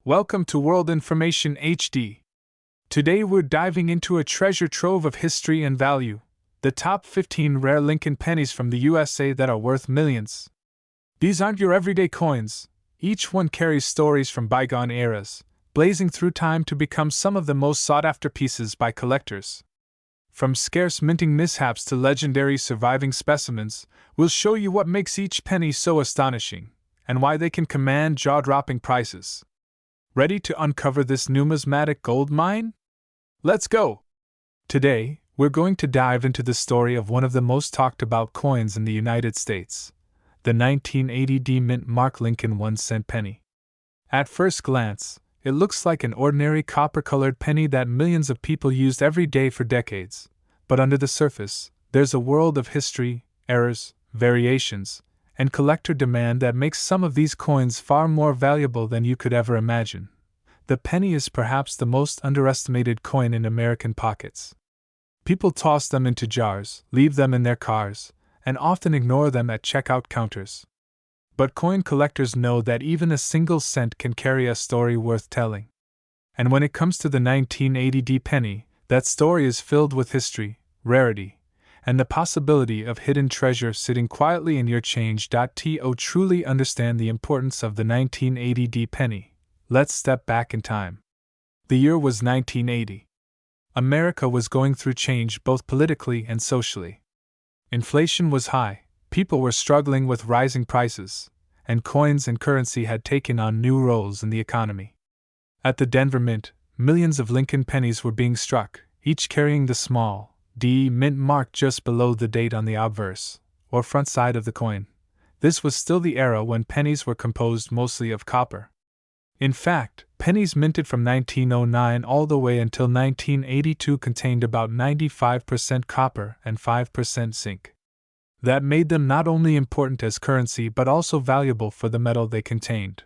Welcome to World Information HD. Today we're diving into a treasure trove of history and value, the top 15 rare Lincoln pennies from the USA that are worth millions. These aren't your everyday coins. Each one carries stories from bygone eras, blazing through time to become some of the most sought-after pieces by collectors. From scarce minting mishaps to legendary surviving specimens, we'll show you what makes each penny so astonishing, and why they can command jaw-dropping prices. Ready to uncover this numismatic gold mine? Let's go! Today, we're going to dive into the story of one of the most talked about coins in the United States, the 1980 D Mint Mark Lincoln 1-cent penny. At first glance, it looks like an ordinary copper-colored penny that millions of people used every day for decades, but under the surface, there's a world of history, errors, variations, and collector demand that makes some of these coins far more valuable than you could ever imagine. The penny is perhaps the most underestimated coin in American pockets. People toss them into jars, leave them in their cars, and often ignore them at checkout counters. But coin collectors know that even a single cent can carry a story worth telling. And when it comes to the 1980 D penny, that story is filled with history, rarity, and the possibility of hidden treasure sitting quietly in your change. To truly understand the importance of the 1980 D penny, let's step back in time. The year was 1980. America was going through change both politically and socially. Inflation was high, people were struggling with rising prices, and coins and currency had taken on new roles in the economy. At the Denver Mint, millions of Lincoln pennies were being struck, each carrying the small D Mint mark just below the date on the obverse, or front side of the coin. This was still the era when pennies were composed mostly of copper. In fact, pennies minted from 1909 all the way until 1982 contained about 95% copper and 5% zinc. That made them not only important as currency but also valuable for the metal they contained.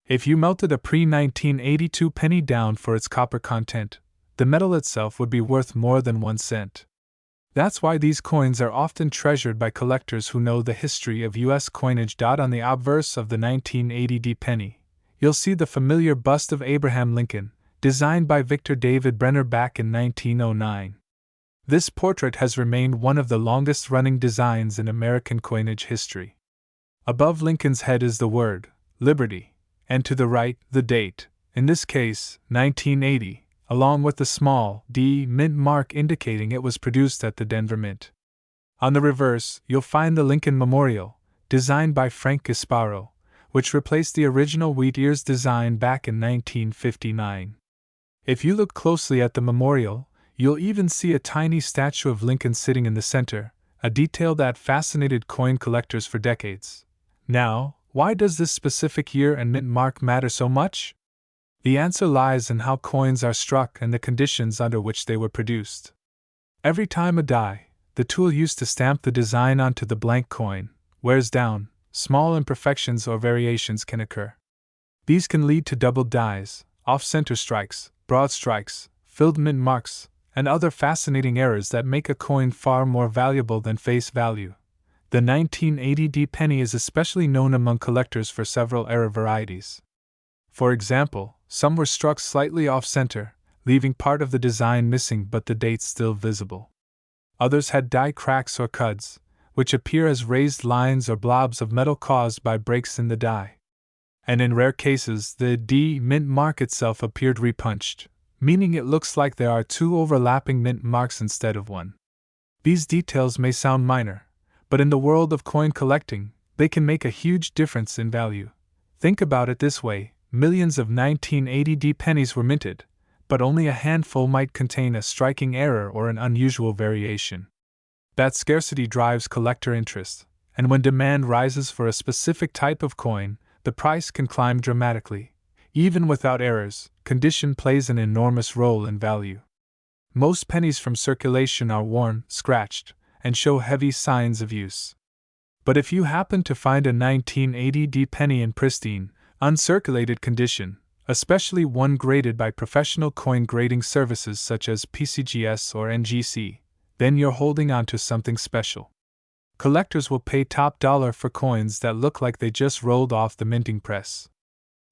If you melted a pre-1982 penny down for its copper content, the metal itself would be worth more than 1 cent. That's why these coins are often treasured by collectors who know the history of U.S. coinage. On the obverse of the 1980 D penny, you'll see the familiar bust of Abraham Lincoln, designed by Victor David Brenner back in 1909. This portrait has remained one of the longest-running designs in American coinage history. Above Lincoln's head is the word, Liberty, and to the right, the date, in this case, 1980, along with the small D Mint mark indicating it was produced at the Denver Mint. On the reverse, you'll find the Lincoln Memorial, designed by Frank Gasparo, which replaced the original wheat ears design back in 1959. If you look closely at the memorial, you'll even see a tiny statue of Lincoln sitting in the center, a detail that fascinated coin collectors for decades. Now, why does this specific year and mint mark matter so much? The answer lies in how coins are struck and the conditions under which they were produced. Every time a die, the tool used to stamp the design onto the blank coin, wears down, small imperfections or variations can occur. These can lead to doubled dies, off-center strikes, broad strikes, filled mint marks, and other fascinating errors that make a coin far more valuable than face value. The 1980 D penny is especially known among collectors for several error varieties. For example, some were struck slightly off-center, leaving part of the design missing but the date still visible. Others had die cracks or cuds, which appear as raised lines or blobs of metal caused by breaks in the die. And in rare cases, the D Mint mark itself appeared repunched, meaning it looks like there are two overlapping mint marks instead of one. These details may sound minor, but in the world of coin collecting, they can make a huge difference in value. Think about it this way. Millions of 1980 D pennies were minted, but only a handful might contain a striking error or an unusual variation. That scarcity drives collector interest, and when demand rises for a specific type of coin, the price can climb dramatically. Even without errors, condition plays an enormous role in value. Most pennies from circulation are worn, scratched, and show heavy signs of use. But if you happen to find a 1980 D penny in pristine, uncirculated condition, especially one graded by professional coin grading services such as PCGS or NGC, then you're holding on to something special. Collectors will pay top dollar for coins that look like they just rolled off the minting press.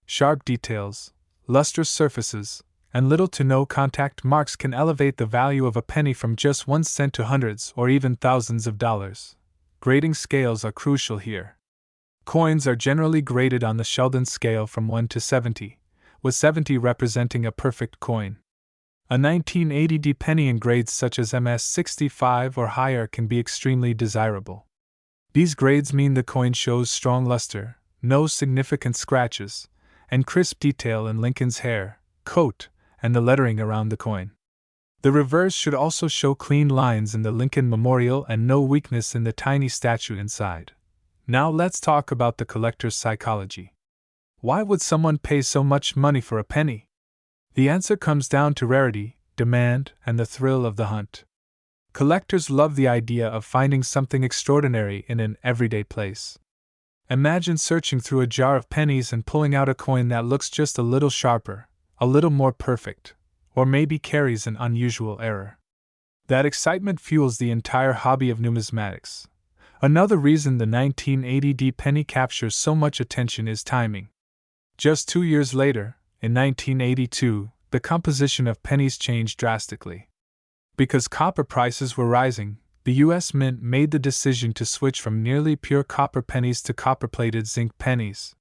Sharp details, lustrous surfaces, and little to no contact marks can elevate the value of a penny from just 1 cent to hundreds or even thousands of dollars. Grading scales are crucial here. Coins are generally graded on the Sheldon scale from 1 to 70, with 70 representing a perfect coin. A 1980 penny in grades such as MS65 or higher can be extremely desirable. These grades mean the coin shows strong luster, no significant scratches, and crisp detail in Lincoln's hair, coat, and the lettering around the coin. The reverse should also show clean lines in the Lincoln Memorial and no weakness in the tiny statue inside. Now let's talk about the collector's psychology. Why would someone pay so much money for a penny? The answer comes down to rarity, demand, and the thrill of the hunt. Collectors love the idea of finding something extraordinary in an everyday place. Imagine searching through a jar of pennies and pulling out a coin that looks just a little sharper, a little more perfect, or maybe carries an unusual error. That excitement fuels the entire hobby of numismatics. Another reason the 1980 penny captures so much attention is timing. Just 2 years later, in 1982, the composition of pennies changed drastically. Because copper prices were rising, the U.S. Mint made the decision to switch from nearly pure copper pennies to copper-plated zinc pennies.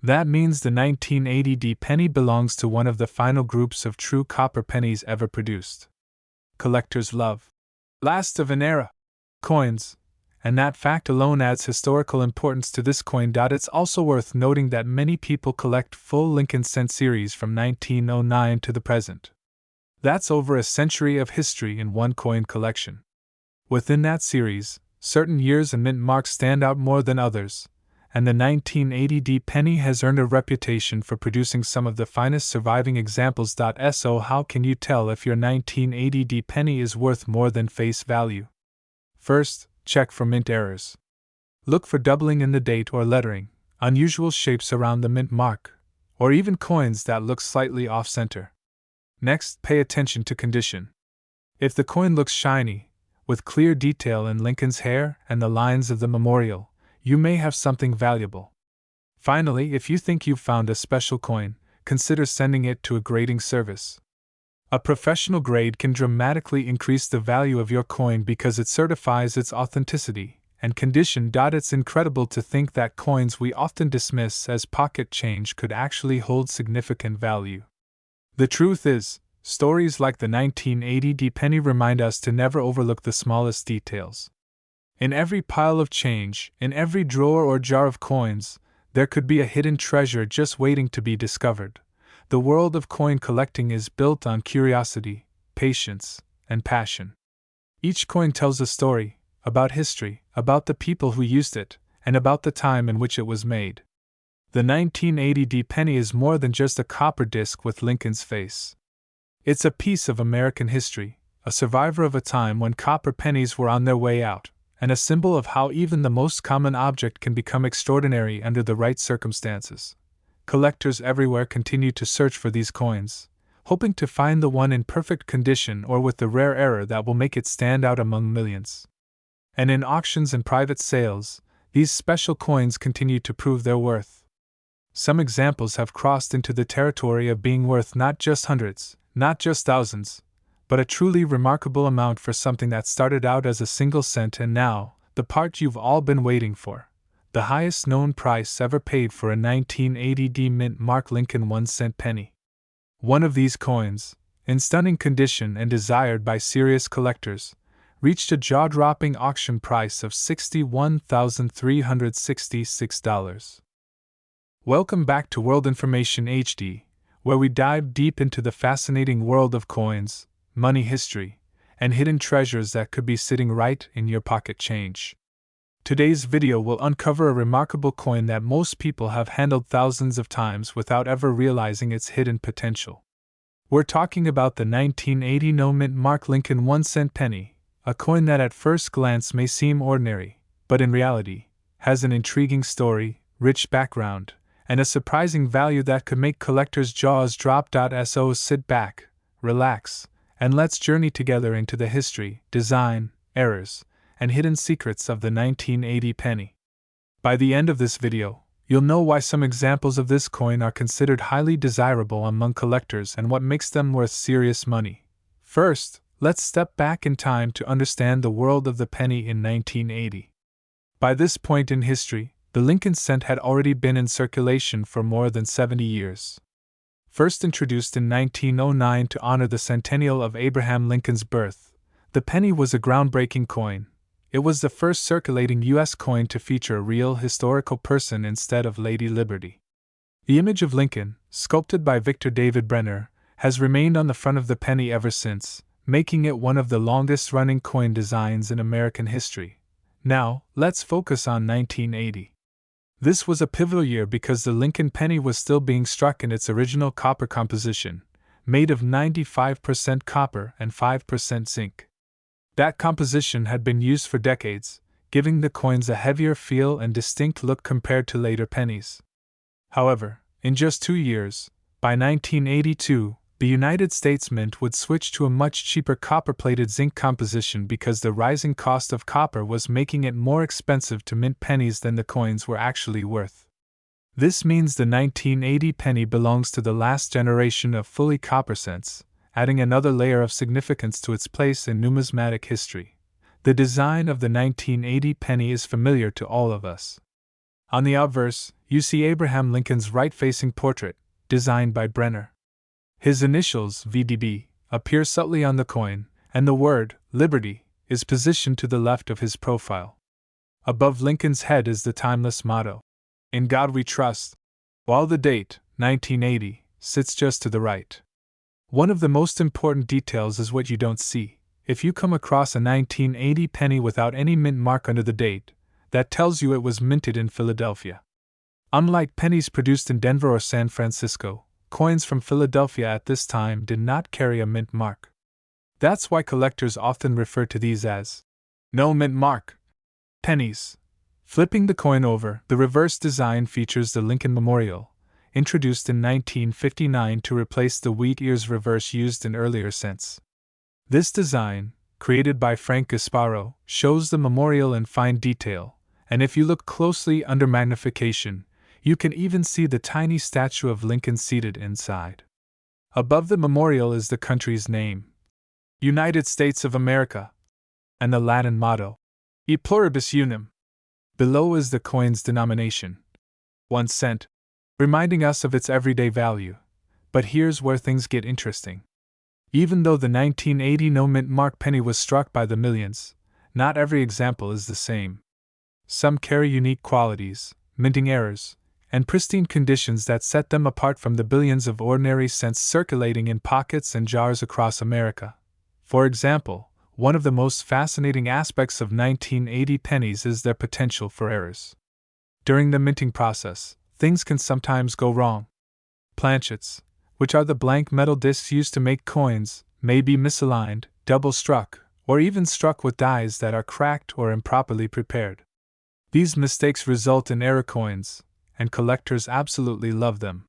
That means the 1980 penny belongs to one of the final groups of true copper pennies ever produced. Collectors love last of an era coins, and that fact alone adds historical importance to this coin. It's also worth noting that many people collect full Lincoln cent series from 1909 to the present. That's over a century of history in one coin collection. Within that series, certain years and mint marks stand out more than others, and the 1980 penny has earned a reputation for producing some of the finest surviving examples. So how can you tell if your 1980 penny is worth more than face value? First, check for mint errors. Look for doubling in the date or lettering, unusual shapes around the mint mark, or even coins that look slightly off-center. Next, pay attention to condition. If the coin looks shiny, with clear detail in Lincoln's hair and the lines of the memorial, you may have something valuable. Finally, if you think you've found a special coin, consider sending it to a grading service. A professional grade can dramatically increase the value of your coin because it certifies its authenticity and condition. It's incredible to think that coins we often dismiss as pocket change could actually hold significant value. The truth is, stories like the 1980 penny remind us to never overlook the smallest details. In every pile of change, in every drawer or jar of coins, there could be a hidden treasure just waiting to be discovered. The world of coin collecting is built on curiosity, patience, and passion. Each coin tells a story, about history, about the people who used it, and about the time in which it was made. The 1980 penny is more than just a copper disc with Lincoln's face. It's a piece of American history, a survivor of a time when copper pennies were on their way out, and a symbol of how even the most common object can become extraordinary under the right circumstances. Collectors everywhere continue to search for these coins, hoping to find the one in perfect condition or with the rare error that will make it stand out among millions. And in auctions and private sales, these special coins continue to prove their worth. Some examples have crossed into the territory of being worth not just hundreds, not just thousands, but a truly remarkable amount for something that started out as a single cent and now, the part you've all been waiting for, the highest known price ever paid for a 1980 mint mark Lincoln 1-cent penny. One of these coins, in stunning condition and desired by serious collectors, reached a jaw-dropping auction price of $61,366. Welcome back to World Information HD, where we dive deep into the fascinating world of coins, money history, and hidden treasures that could be sitting right in your pocket change. Today's video will uncover a remarkable coin that most people have handled thousands of times without ever realizing its hidden potential. We're talking about the 1980 no-mint mark Lincoln 1-cent penny, a coin that at first glance may seem ordinary, but in reality, has an intriguing story, rich background, and a surprising value that could make collectors' jaws drop. So sit back, relax, and let's journey together into the history, design, errors, and hidden secrets of the 1980 penny. By the end of this video, you'll know why some examples of this coin are considered highly desirable among collectors and what makes them worth serious money. First, let's step back in time to understand the world of the penny in 1980. By this point in history, the Lincoln cent had already been in circulation for more than 70 years. First introduced in 1909 to honor the centennial of Abraham Lincoln's birth, the penny was a groundbreaking coin. It was the first circulating U.S. coin to feature a real historical person instead of Lady Liberty. The image of Lincoln, sculpted by Victor David Brenner, has remained on the front of the penny ever since, making it one of the longest-running coin designs in American history. Now, let's focus on 1980. This was a pivotal year because the Lincoln penny was still being struck in its original copper composition, made of 95% copper and 5% zinc. That composition had been used for decades, giving the coins a heavier feel and distinct look compared to later pennies. However, in just 2 years, by 1982, the United States Mint would switch to a much cheaper copper-plated zinc composition because the rising cost of copper was making it more expensive to mint pennies than the coins were actually worth. This means the 1980 penny belongs to the last generation of fully copper cents, adding another layer of significance to its place in numismatic history. The design of the 1980 penny is familiar to all of us. On the obverse, you see Abraham Lincoln's right-facing portrait, designed by Brenner. His initials, VDB, appear subtly on the coin, and the word, Liberty, is positioned to the left of his profile. Above Lincoln's head is the timeless motto, "In God We Trust," while the date, 1980, sits just to the right. One of the most important details is what you don't see. If you come across a 1980 penny without any mint mark under the date, that tells you it was minted in Philadelphia. Unlike pennies produced in Denver or San Francisco, coins from Philadelphia at this time did not carry a mint mark. That's why collectors often refer to these as no mint mark pennies. Flipping the coin over, the reverse design features the Lincoln Memorial, introduced in 1959 to replace the wheat ears reverse used in earlier cents. This design, created by Frank Gasparo, shows the memorial in fine detail, and if you look closely under magnification, you can even see the tiny statue of Lincoln seated inside. Above the memorial is the country's name, United States of America, and the Latin motto, E pluribus unum. Below is the coin's denomination, 1 cent, reminding us of its everyday value. But here's where things get interesting. Even though the 1980 no-mint mark penny was struck by the millions, not every example is the same. Some carry unique qualities, minting errors, and pristine conditions that set them apart from the billions of ordinary cents circulating in pockets and jars across America. For example, one of the most fascinating aspects of 1980 pennies is their potential for errors. During the minting process, things can sometimes go wrong. Planchets, which are the blank metal discs used to make coins, may be misaligned, double-struck, or even struck with dies that are cracked or improperly prepared. These mistakes result in error coins, and collectors absolutely love them.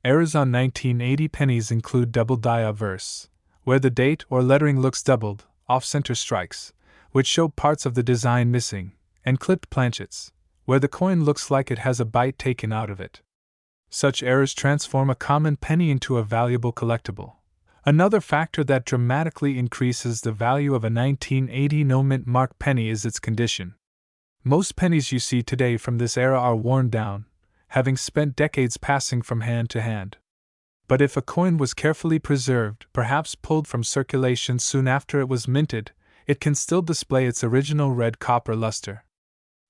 Errors on 1980 pennies include double die obverse, where the date or lettering looks doubled, off-center strikes, which show parts of the design missing, and clipped planchets, where the coin looks like it has a bite taken out of it. Such errors transform a common penny into a valuable collectible. Another factor that dramatically increases the value of a 1980 no-mint mark penny is its condition. Most pennies you see today from this era are worn down, having spent decades passing from hand to hand. But if a coin was carefully preserved, perhaps pulled from circulation soon after it was minted, it can still display its original red copper luster.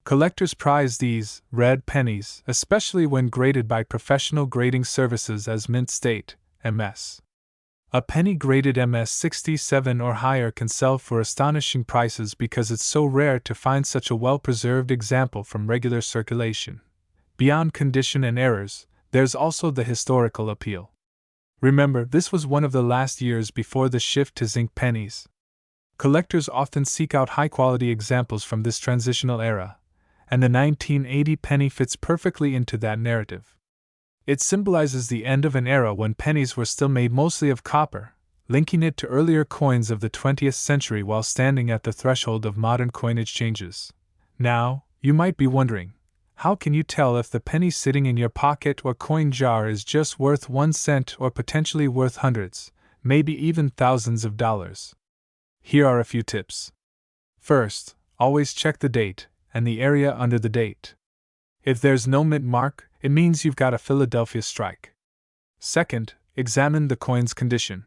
Collectors prize these red pennies, especially when graded by professional grading services as mint state, MS. A penny graded MS 67 or higher can sell for astonishing prices because it's so rare to find such a well-preserved example from regular circulation. Beyond condition and errors, there's also the historical appeal. Remember, this was one of the last years before the shift to zinc pennies. Collectors often seek out high-quality examples from this transitional era, and the 1980 penny fits perfectly into that narrative. It symbolizes the end of an era when pennies were still made mostly of copper, linking it to earlier coins of the 20th century while standing at the threshold of modern coinage changes. Now, you might be wondering, How can you tell if the penny sitting in your pocket or coin jar is just worth 1 cent or potentially worth hundreds, maybe even thousands of dollars? Here are a few tips. First, always check the date and the area under the date. If there's no mint mark, it means you've got a Philadelphia strike. Second, examine the coin's condition.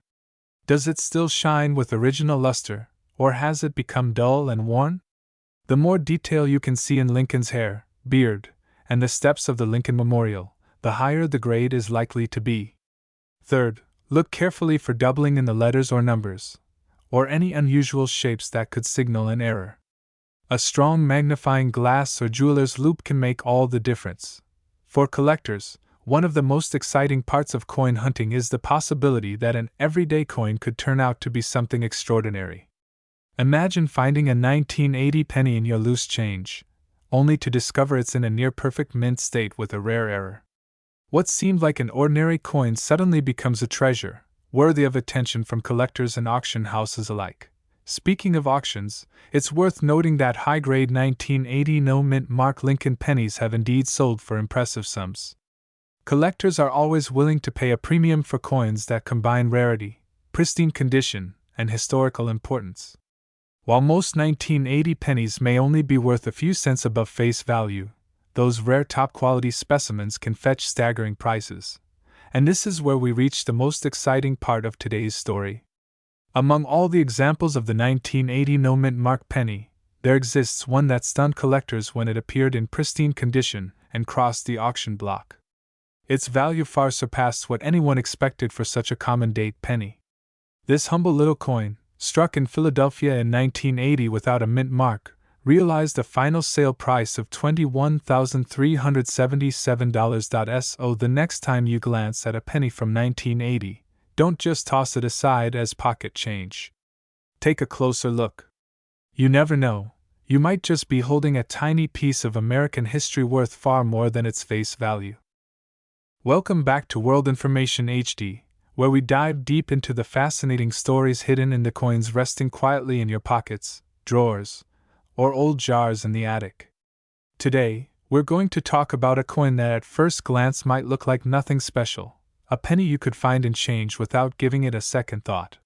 Does it still shine with original luster, or has it become dull and worn? The more detail you can see in Lincoln's hair, beard, and the steps of the Lincoln Memorial, the higher the grade is likely to be. Third, look carefully for doubling in the letters or numbers, or any unusual shapes that could signal an error. A strong magnifying glass or jeweler's loupe can make all the difference. For collectors, one of the most exciting parts of coin hunting is the possibility that an everyday coin could turn out to be something extraordinary. Imagine finding a 1980 penny in your loose change, only to discover it's in a near-perfect mint state with a rare error. What seemed like an ordinary coin suddenly becomes a treasure, worthy of attention from collectors and auction houses alike. Speaking of auctions, it's worth noting that high-grade 1980 no-mint mark Lincoln pennies have indeed sold for impressive sums. Collectors are always willing to pay a premium for coins that combine rarity, pristine condition, and historical importance. While most 1980 pennies may only be worth a few cents above face value, those rare top-quality specimens can fetch staggering prices. And this is where we reach the most exciting part of today's story. Among all the examples of the 1980 no-mint mark penny, there exists one that stunned collectors when it appeared in pristine condition and crossed the auction block. Its value far surpassed what anyone expected for such a common-date penny. This humble little coin, struck in Philadelphia in 1980 without a mint mark, realized a final sale price of $21,377. So the next time you glance at a penny from 1980, don't just toss it aside as pocket change. Take a closer look. You never know, you might just be holding a tiny piece of American history worth far more than its face value. Welcome back to World Information HD, where we dive deep into the fascinating stories hidden in the coins resting quietly in your pockets, drawers, or old jars in the attic. Today, we're going to talk about a coin that at first glance might look like nothing special, a penny you could find and change without giving it a second thought.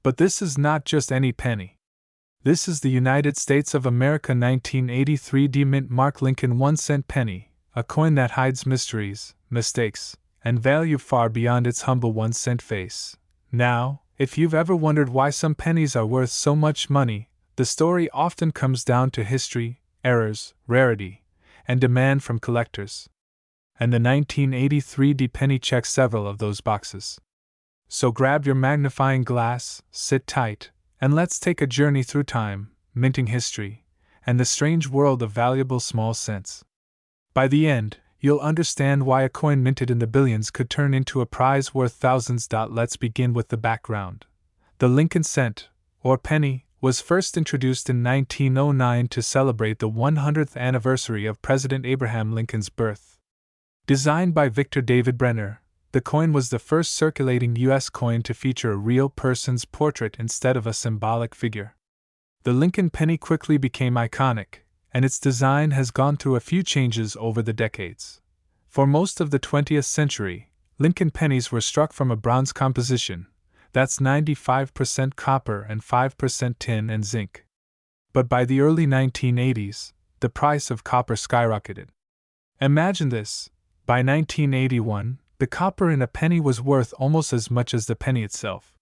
But this is not just any penny. This is the United States of America 1983 D-Mint Mark Lincoln 1-cent penny, a coin that hides mysteries, mistakes, and value far beyond its humble 1-cent face. Now, if you've ever wondered why some pennies are worth so much money, the story often comes down to history, errors, rarity, and demand from collectors. And the 1983 D penny checks several of those boxes. So grab your magnifying glass, sit tight, and let's take a journey through time, minting history, and the strange world of valuable small cents. By the end, you'll understand why a coin minted in the billions could turn into a prize worth thousands. Let's begin with the background. The Lincoln cent, or penny, was first introduced in 1909 to celebrate the 100th anniversary of President Abraham Lincoln's birth. Designed by Victor David Brenner, the coin was the first circulating U.S. coin to feature a real person's portrait instead of a symbolic figure. The Lincoln penny quickly became iconic, and its design has gone through a few changes over the decades. For most of the 20th century, Lincoln pennies were struck from a bronze composition, that's 95% copper and 5% tin and zinc. But by the early 1980s, the price of copper skyrocketed. Imagine this: by 1981, the copper in a penny was worth almost as much as the penny itself.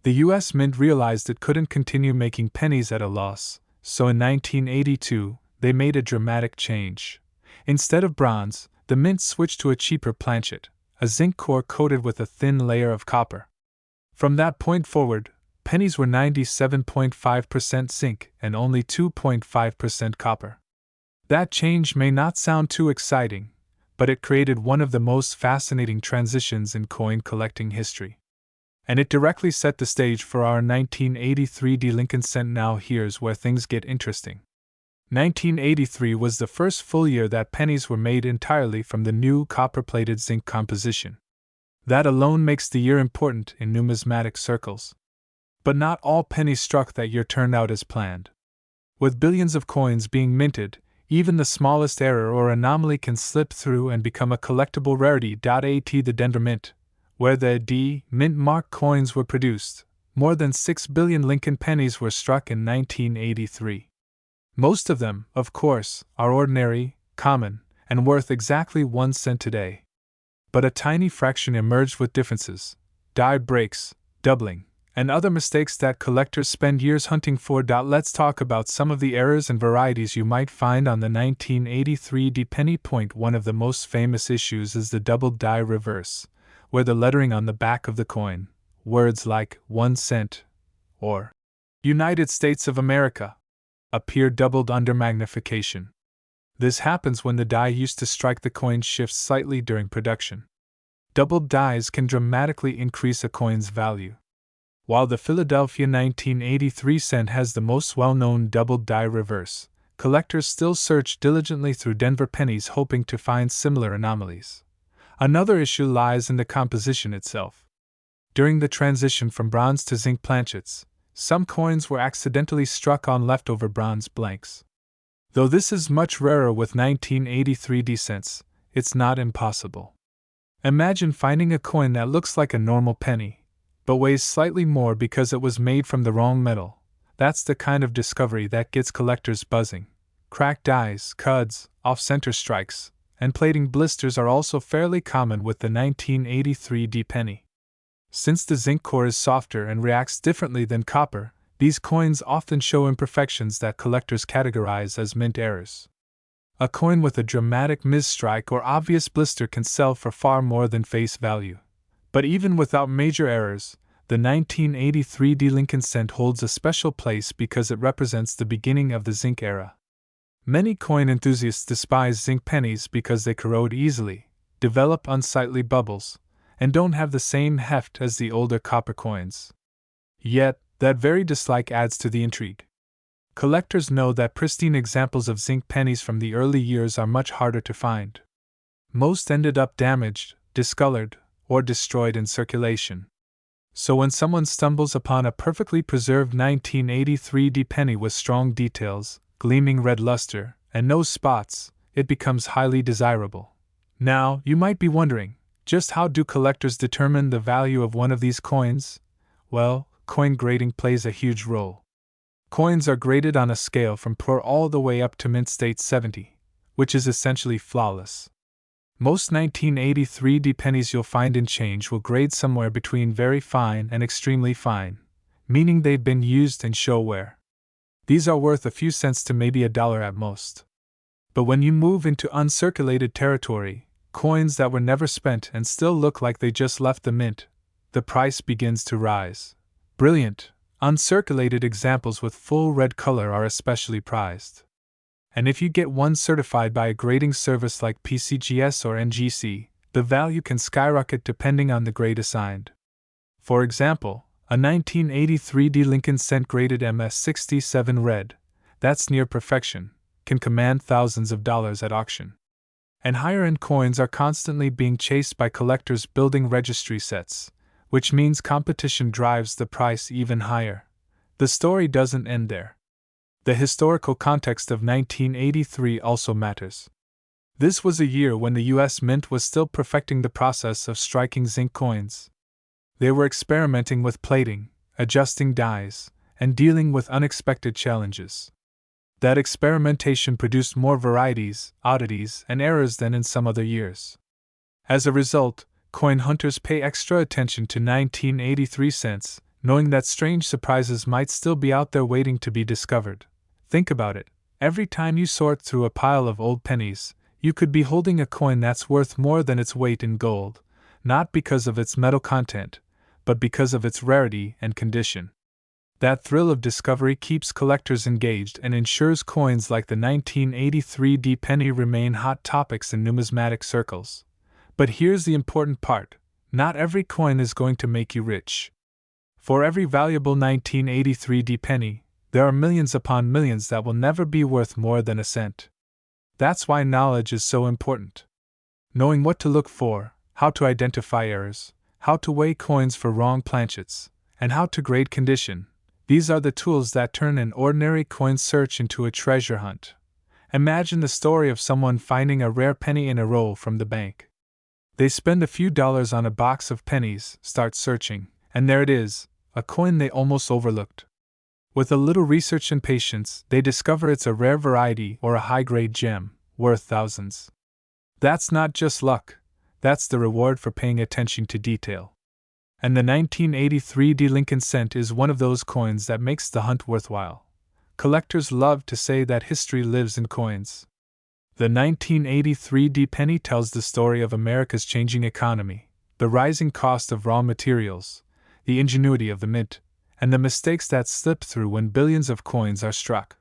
The U.S. Mint realized it couldn't continue making pennies at a loss, so in 1982, they made a dramatic change. Instead of bronze, the Mint switched to a cheaper planchet, a zinc core coated with a thin layer of copper. From that point forward, pennies were 97.5% zinc and only 2.5% copper. That change may not sound too exciting, but it created one of the most fascinating transitions in coin collecting history. And it directly set the stage for our 1983 D Lincoln cent. Now here's where things get interesting. 1983 was the first full year that pennies were made entirely from the new copper-plated zinc composition. That alone makes the year important in numismatic circles. But not all pennies struck that year turned out as planned. With billions of coins being minted, Even the smallest error or anomaly can slip through and become a collectible rarity. At the Denver Mint, where the D Mint mark coins were produced, more than 6 billion Lincoln pennies were struck in 1983. Most of them, of course, are ordinary, common, and worth exactly 1 cent today. But a tiny fraction emerged with differences, die breaks, doubling, and other mistakes that collectors spend years hunting for. Let's talk about some of the errors and varieties you might find on the 1983 D penny. One of the most famous issues is the doubled die reverse, where the lettering on the back of the coin, words like 1 cent or United States of America, appear doubled under magnification. This happens when the die used to strike the coin shifts slightly during production. Doubled dies can dramatically increase a coin's value. While the Philadelphia 1983 cent has the most well-known doubled die reverse, collectors still search diligently through Denver pennies hoping to find similar anomalies. Another issue lies in the composition itself. During the transition from bronze to zinc planchets, some coins were accidentally struck on leftover bronze blanks. Though this is much rarer with 1983 D cents, it's not impossible. Imagine finding a coin that looks like a normal penny, but weighs slightly more because it was made from the wrong metal. That's the kind of discovery that gets collectors buzzing. Cracked dies, cuds, off-center strikes, and plating blisters are also fairly common with the 1983 D penny. Since the zinc core is softer and reacts differently than copper, these coins often show imperfections that collectors categorize as mint errors. A coin with a dramatic misstrike or obvious blister can sell for far more than face value. But even without major errors, the 1983 D Lincoln cent holds a special place because it represents the beginning of the zinc era. Many coin enthusiasts despise zinc pennies because they corrode easily, develop unsightly bubbles, and don't have the same heft as the older copper coins. Yet, that very dislike adds to the intrigue. Collectors know that pristine examples of zinc pennies from the early years are much harder to find. Most ended up damaged, discolored, or destroyed in circulation. So when someone stumbles upon a perfectly preserved 1983 D penny with strong details, gleaming red luster, and no spots, it becomes highly desirable. Now, you might be wondering, just how do collectors determine the value of one of these coins? Well, coin grading plays a huge role. Coins are graded on a scale from poor all the way up to mint state 70, which is essentially flawless. Most 1983 D pennies you'll find in change will grade somewhere between very fine and extremely fine, meaning they've been used and show wear. These are worth a few cents to maybe $1 at most. But when you move into uncirculated territory, coins that were never spent and still look like they just left the mint, the price begins to rise. Brilliant, uncirculated examples with full red color are especially prized. And if you get one certified by a grading service like PCGS or NGC, the value can skyrocket depending on the grade assigned. For example, a 1983 D Lincoln cent graded MS67 red, that's near perfection, can command thousands of dollars at auction. And higher-end coins are constantly being chased by collectors building registry sets, which means competition drives the price even higher. The story doesn't end there. The historical context of 1983 also matters. This was a year when the U.S. Mint was still perfecting the process of striking zinc coins. They were experimenting with plating, adjusting dies, and dealing with unexpected challenges. That experimentation produced more varieties, oddities, and errors than in some other years. As a result, coin hunters pay extra attention to 1983 cents, knowing that strange surprises might still be out there waiting to be discovered. Think about it. Every time you sort through a pile of old pennies, you could be holding a coin that's worth more than its weight in gold, not because of its metal content, but because of its rarity and condition. That thrill of discovery keeps collectors engaged and ensures coins like the 1983 D penny remain hot topics in numismatic circles. But here's the important part: not every coin is going to make you rich. For every valuable 1983 D penny, there are millions upon millions that will never be worth more than a cent. That's why knowledge is so important. Knowing what to look for, how to identify errors, how to weigh coins for wrong planchets, and how to grade condition, these are the tools that turn an ordinary coin search into a treasure hunt. Imagine the story of someone finding a rare penny in a roll from the bank. They spend a few dollars on a box of pennies, start searching, and there it is, a coin they almost overlooked. With a little research and patience, they discover it's a rare variety or a high-grade gem, worth thousands. That's not just luck, that's the reward for paying attention to detail. And the 1983 D Lincoln cent is one of those coins that makes the hunt worthwhile. Collectors love to say that history lives in coins. The 1983 D penny tells the story of America's changing economy, the rising cost of raw materials, the ingenuity of the mint, and the mistakes that slip through when billions of coins are struck.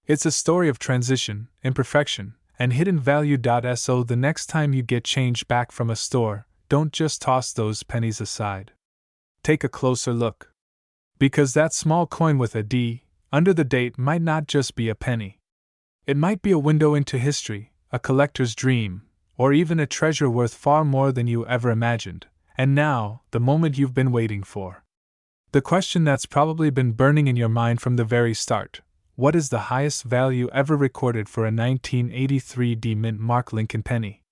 It's a story of transition, imperfection, and hidden value. So the next time you get change back from a store, don't just toss those pennies aside. Take a closer look. Because that small coin with a D under the date might not just be a penny. It might be a window into history, a collector's dream, or even a treasure worth far more than you ever imagined. And now, the moment you've been waiting for. The question that's probably been burning in your mind from the very start: what is the highest value ever recorded for a 1983 D Mint Mark Lincoln penny?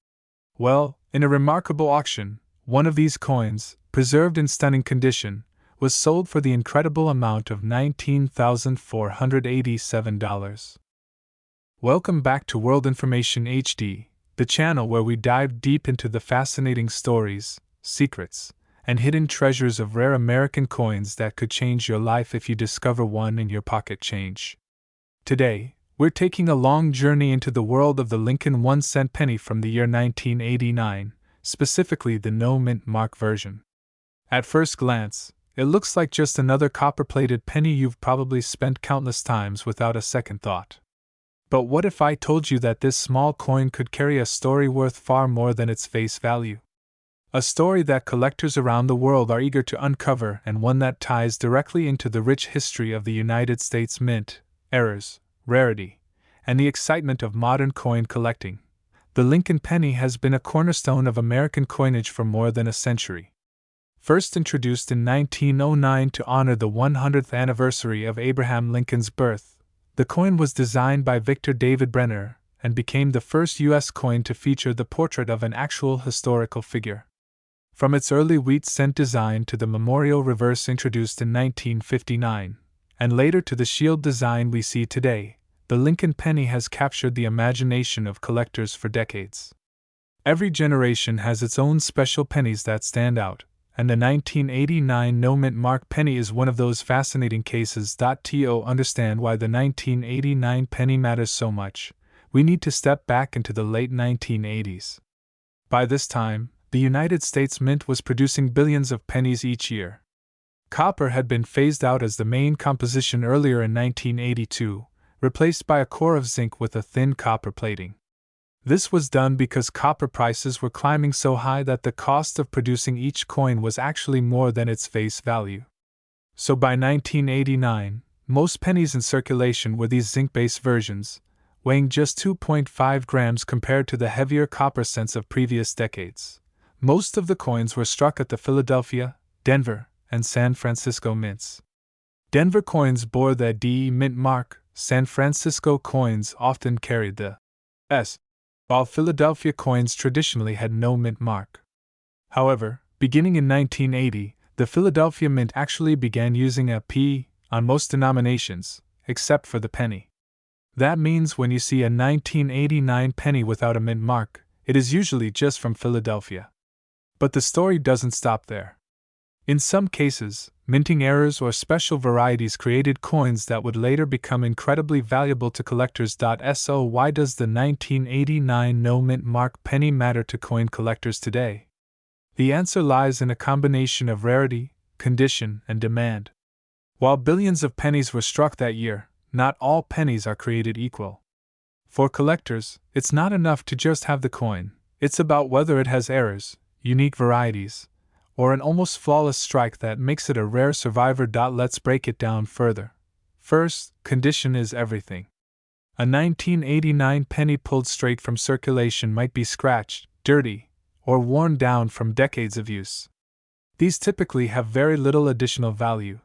Well, in a remarkable auction, one of these coins, preserved in stunning condition, was sold for the incredible amount of $19,487. Welcome back to World Information HD, the channel where we dive deep into the fascinating stories, secrets, and hidden treasures of rare American coins that could change your life if you discover one in your pocket change. Today, we're taking a long journey into the world of the Lincoln 1-cent penny from the year 1989, specifically the no-mint mark version. At first glance, it looks like just another copper-plated penny you've probably spent countless times without a second thought. But what if I told you that this small coin could carry a story worth far more than its face value? A story that collectors around the world are eager to uncover, and one that ties directly into the rich history of the United States Mint, errors, rarity, and the excitement of modern coin collecting. The Lincoln penny has been a cornerstone of American coinage for more than a century. First introduced in 1909 to honor the 100th anniversary of Abraham Lincoln's birth, the coin was designed by Victor David Brenner and became the first U.S. coin to feature the portrait of an actual historical figure. From its early wheat cent design to the memorial reverse introduced in 1959, and later to the shield design we see today, the Lincoln penny has captured the imagination of collectors for decades. Every generation has its own special pennies that stand out, and the 1989 no-mint mark penny is one of those fascinating cases. To understand why the 1989 penny matters so much, we need to step back into the late 1980s. By this time, the United States Mint was producing billions of pennies each year. Copper had been phased out as the main composition earlier in 1982, replaced by a core of zinc with a thin copper plating. This was done because copper prices were climbing so high that the cost of producing each coin was actually more than its face value. So by 1989, most pennies in circulation were these zinc-based versions, weighing just 2.5 grams compared to the heavier copper cents of previous decades. Most of the coins were struck at the Philadelphia, Denver, and San Francisco mints. Denver coins bore the D mint mark, San Francisco coins often carried the S, while Philadelphia coins traditionally had no mint mark. However, beginning in 1980, the Philadelphia Mint actually began using a P on most denominations, except for the penny. That means when you see a 1989 penny without a mint mark, it is usually just from Philadelphia. But the story doesn't stop there. In some cases, minting errors or special varieties created coins that would later become incredibly valuable to collectors. So why does the 1989 no-mint mark penny matter to coin collectors today? The answer lies in a combination of rarity, condition, and demand. While billions of pennies were struck that year, not all pennies are created equal. For collectors, it's not enough to just have the coin, it's about whether it has errors, unique varieties, or an almost flawless strike that makes it a rare survivor. Let's break it down further. First, condition is everything. A 1989 penny pulled straight from circulation might be scratched, dirty, or worn down from decades of use. These typically have very little additional value.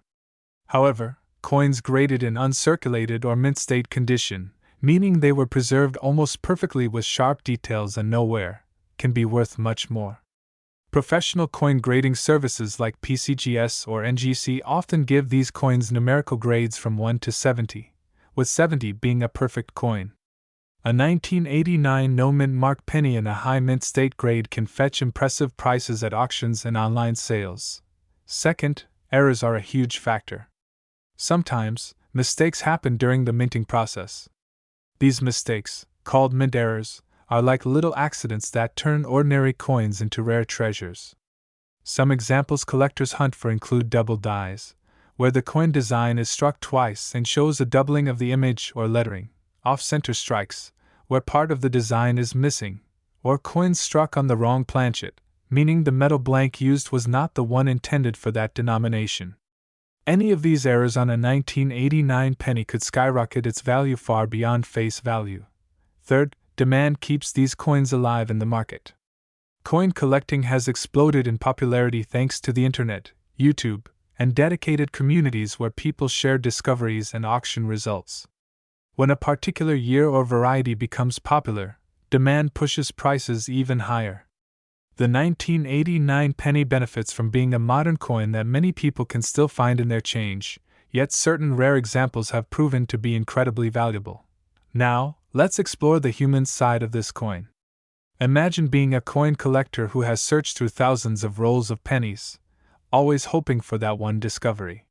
However, coins graded in uncirculated or mint state condition, meaning they were preserved almost perfectly with sharp details and no wear, can be worth much more. Professional coin grading services like PCGS or NGC often give these coins numerical grades from 1 to 70, with 70 being a perfect coin. A 1989 no-mint mark penny in a high mint state grade can fetch impressive prices at auctions and online sales. Second, errors are a huge factor. Sometimes, mistakes happen during the minting process. These mistakes, called mint errors, are like little accidents that turn ordinary coins into rare treasures. Some examples collectors hunt for include double dies, where the coin design is struck twice and shows a doubling of the image or lettering, off-center strikes, where part of the design is missing, or coins struck on the wrong planchet, meaning the metal blank used was not the one intended for that denomination. Any of these errors on a 1989 penny could skyrocket its value far beyond face value. Third, demand keeps these coins alive in the market. Coin collecting has exploded in popularity thanks to the internet, YouTube, and dedicated communities where people share discoveries and auction results. When a particular year or variety becomes popular, demand pushes prices even higher. The 1989 penny benefits from being a modern coin that many people can still find in their change, yet certain rare examples have proven to be incredibly valuable. Now, let's explore the human side of this coin. Imagine being a coin collector who has searched through thousands of rolls of pennies, always hoping for that one discovery.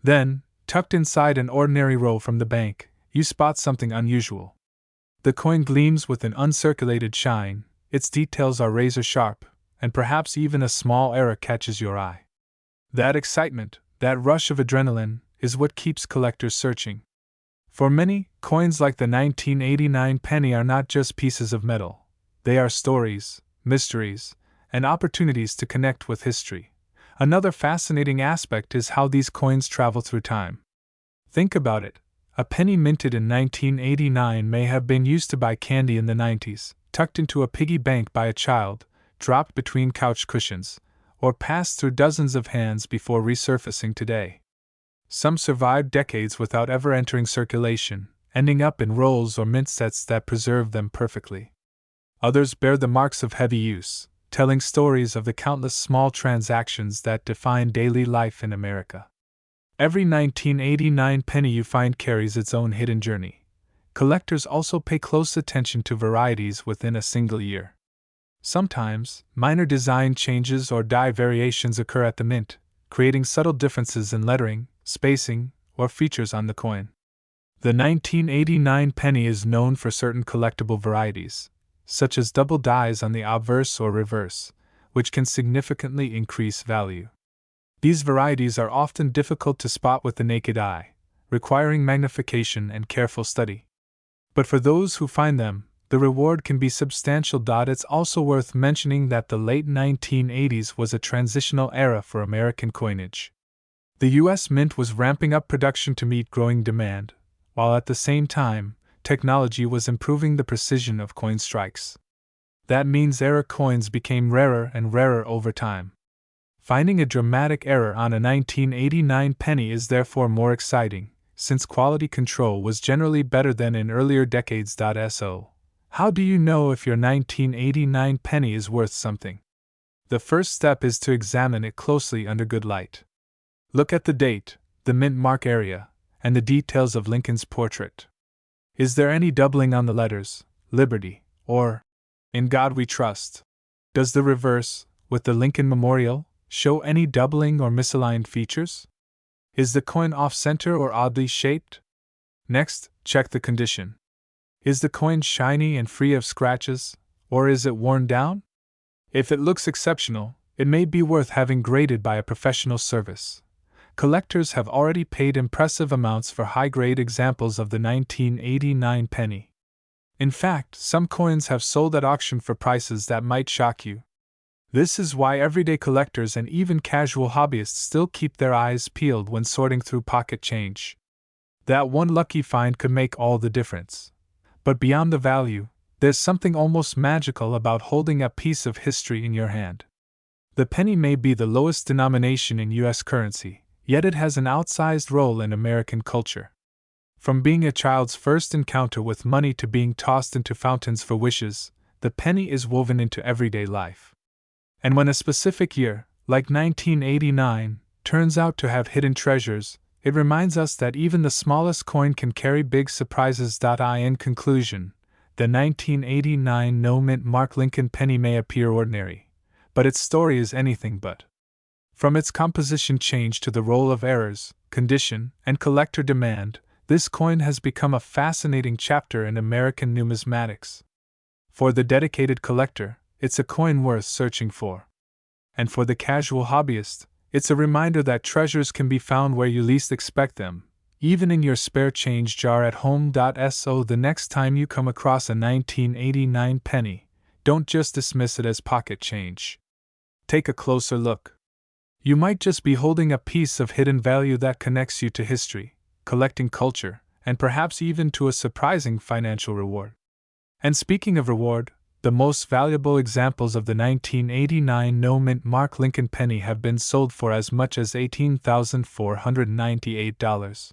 Then, tucked inside an ordinary roll from the bank, you spot something unusual. The coin gleams with an uncirculated shine, its details are razor sharp, and perhaps even a small error catches your eye. That excitement, that rush of adrenaline, is what keeps collectors searching. For many, coins like the 1989 penny are not just pieces of metal. They are stories, mysteries, and opportunities to connect with history. Another fascinating aspect is how these coins travel through time. Think about it. A penny minted in 1989 may have been used to buy candy in the 90s, tucked into a piggy bank by a child, dropped between couch cushions, or passed through dozens of hands before resurfacing today. Some survived decades without ever entering circulation, ending up in rolls or mint sets that preserve them perfectly. Others bear the marks of heavy use, telling stories of the countless small transactions that define daily life in America. Every 1989 penny you find carries its own hidden journey. Collectors also pay close attention to varieties within a single year. Sometimes, minor design changes or die variations occur at the mint, creating subtle differences in lettering, spacing, or features on the coin. The 1989 penny is known for certain collectible varieties, such as double dies on the obverse or reverse, which can significantly increase value. These varieties are often difficult to spot with the naked eye, requiring magnification and careful study. But for those who find them, the reward can be substantial. It's also worth mentioning that the late 1980s was a transitional era for American coinage. The U.S. Mint was ramping up production to meet growing demand, while at the same time, technology was improving the precision of coin strikes. That means error coins became rarer and rarer over time. Finding a dramatic error on a 1989 penny is therefore more exciting, since quality control was generally better than in earlier decades. So, how do you know if your 1989 penny is worth something? The first step is to examine it closely under good light. Look at the date, the mint mark area, and the details of Lincoln's portrait. Is there any doubling on the letters, Liberty, or In God We Trust? Does the reverse, with the Lincoln Memorial, show any doubling or misaligned features? Is the coin off-center or oddly shaped? Next, check the condition. Is the coin shiny and free of scratches, or is it worn down? If it looks exceptional, it may be worth having graded by a professional service. Collectors have already paid impressive amounts for high-grade examples of the 1989 penny. In fact, some coins have sold at auction for prices that might shock you. This is why everyday collectors and even casual hobbyists still keep their eyes peeled when sorting through pocket change. That one lucky find could make all the difference. But beyond the value, there's something almost magical about holding a piece of history in your hand. The penny may be the lowest denomination in U.S. currency, yet it has an outsized role in American culture. From being a child's first encounter with money to being tossed into fountains for wishes, the penny is woven into everyday life. And when a specific year, like 1989, turns out to have hidden treasures, it reminds us that even the smallest coin can carry big surprises. In conclusion, the 1989 no-mint Mark Lincoln penny may appear ordinary, but its story is anything but. From its composition change to the role of errors, condition, and collector demand, this coin has become a fascinating chapter in American numismatics. For the dedicated collector, it's a coin worth searching for. And for the casual hobbyist, it's a reminder that treasures can be found where you least expect them, even in your spare change jar at home. So the next time you come across a 1989 penny, don't just dismiss it as pocket change. Take a closer look. You might just be holding a piece of hidden value that connects you to history, collecting culture, and perhaps even to a surprising financial reward. And speaking of reward, the most valuable examples of the 1989 no-mint Mark Lincoln penny have been sold for as much as $18,498.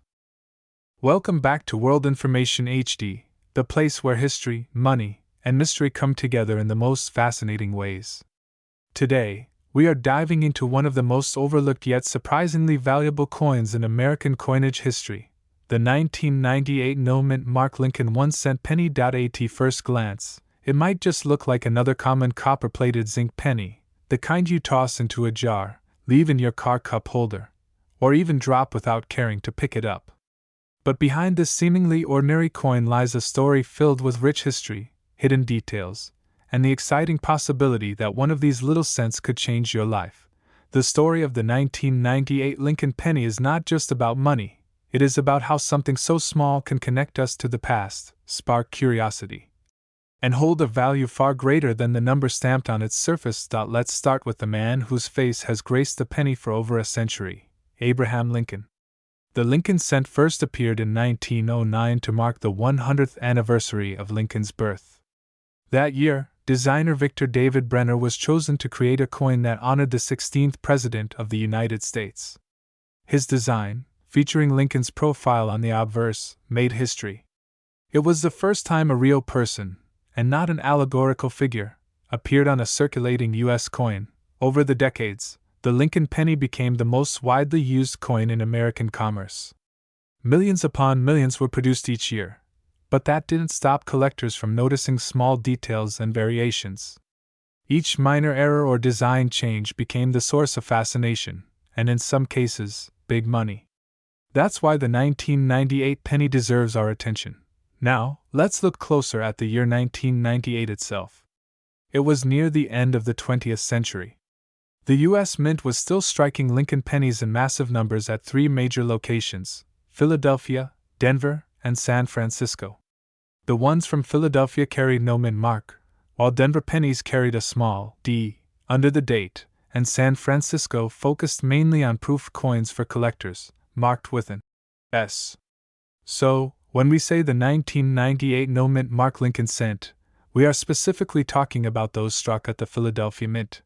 Welcome back to World Information HD, the place where history, money, and mystery come together in the most fascinating ways. Today, we are diving into one of the most overlooked yet surprisingly valuable coins in American coinage history, the 1998 no-mint Mark Lincoln 1-cent penny. At first glance, it might just look like another common copper-plated zinc penny, the kind you toss into a jar, leave in your car cup holder, or even drop without caring to pick it up. But behind this seemingly ordinary coin lies a story filled with rich history, hidden details, and the exciting possibility that one of these little cents could change your life. The story of the 1998 Lincoln penny is not just about money, it is about how something so small can connect us to the past, spark curiosity, and hold a value far greater than the number stamped on its surface. Let's start with the man whose face has graced the penny for over a century, Abraham Lincoln. The Lincoln cent first appeared in 1909 to mark the 100th anniversary of Lincoln's birth. That year, designer Victor David Brenner was chosen to create a coin that honored the 16th President of the United States. His design, featuring Lincoln's profile on the obverse, made history. It was the first time a real person, and not an allegorical figure, appeared on a circulating U.S. coin. Over the decades, the Lincoln penny became the most widely used coin in American commerce. Millions upon millions were produced each year, but that didn't stop collectors from noticing small details and variations. Each minor error or design change became the source of fascination, and in some cases, big money. That's why the 1998 penny deserves our attention. Now, let's look closer at the year 1998 itself. It was near the end of the 20th century. The U.S. Mint was still striking Lincoln pennies in massive numbers at three major locations: Philadelphia, Denver, and San Francisco. The ones from Philadelphia carried no mint mark, while Denver pennies carried a small D under the date, and San Francisco focused mainly on proof coins for collectors, marked with an S. So, when we say the 1998 no mint Mark Lincoln cent, we are specifically talking about those struck at the Philadelphia Mint.